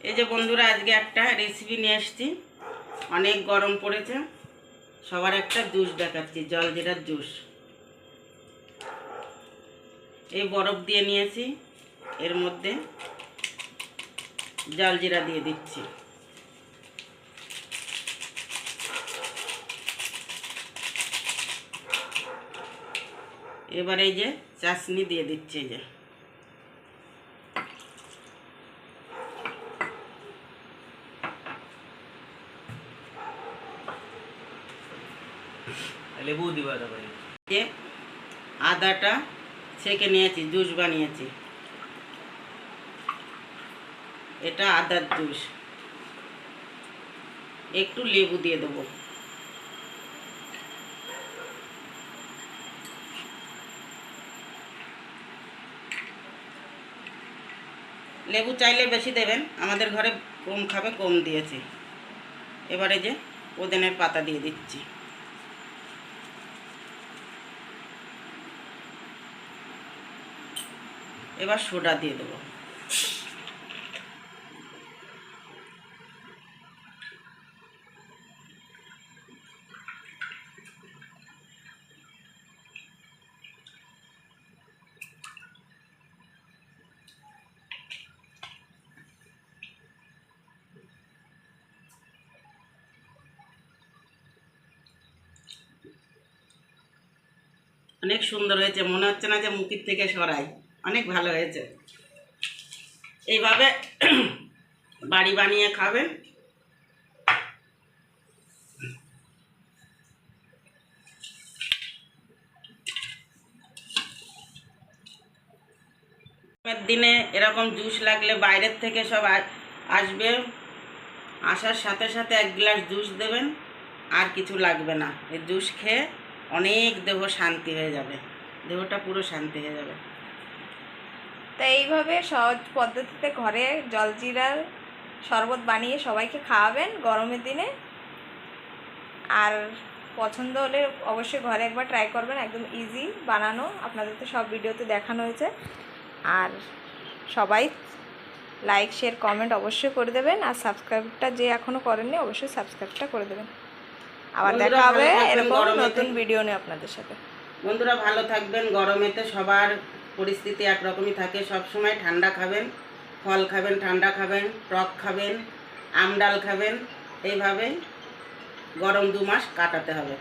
এই যে বন্ধুরা, আজকে একটা রেসিপি নিয়ে এসেছি। অনেক গরম পড়েছে, সবার একটা জুস দেখাচ্ছি, জলজিরার জুস। এই বরফ দিয়ে নিয়েছি, এর মধ্যে জলজিরা দিয়ে দিচ্ছি। এবার এই যে চাশনি দিয়ে দিচ্ছি। এই যে লেবু দিবা, তারপরে যে আদাটা ছেঁকে নিয়েছি, জুস বানিয়েছি। এটা আদার জুস। একটু লেবু দিয়ে দেবো। লেবু চাইলে বেশি দেবেন, আমাদের ঘরে কম খাবে, কম দিয়েছি। এবারে যে পুদিনার পাতা দিয়ে দিচ্ছি। এবার সোডা দিয়ে দেবো। অনেক সুন্দর হয়েছে, মনে হচ্ছে না যে মুখের থেকে সরাই। অনেক ভালো হয়েছে। এইভাবে বাড়ি বানিয়ে খাবেন। গরমের দিনে এরকম জুস লাগলে বাইরের থেকে সব আসবে, আসার সাথে সাথে এক গ্লাস জুস দেবেন, আর কিছু লাগবে না। এই জুস খেয়ে অনেক দেহ শান্তি হয়ে যাবে, দেহটা পুরো শান্তি হয়ে যাবে। তো এইভাবে সহজ পদ্ধতিতে ঘরে জলজিরার শরবত বানিয়ে সবাইকে খাওয়াবেন গরমের দিনে। আর পছন্দ হলে অবশ্যই ঘরে একবার ট্রাই করবেন, একদম ইজি বানানো, আপনাদের তো সব ভিডিওতে দেখানো হয়েছে। আর সবাই লাইক শেয়ার কমেন্ট অবশ্যই করে দেবেন, আর সাবস্ক্রাইবটা যে এখনও করেননি অবশ্যই সাবস্ক্রাইবটা করে দেবেন। আবার দেখা হবে এরকম নতুন ভিডিও নিয়ে আপনাদের সাথে। বন্ধুরা ভালো থাকবেন। গরমেতে সবার পরিস্থিতি একরকমই থাকে, সব সময় ঠান্ডা খাবেন, ফল খাবেন, ঠান্ডা খাবেন, টক খাবেন, আম ডাল খাবেন। এইভাবেই গরম 2 মাস কাটাতে হবে।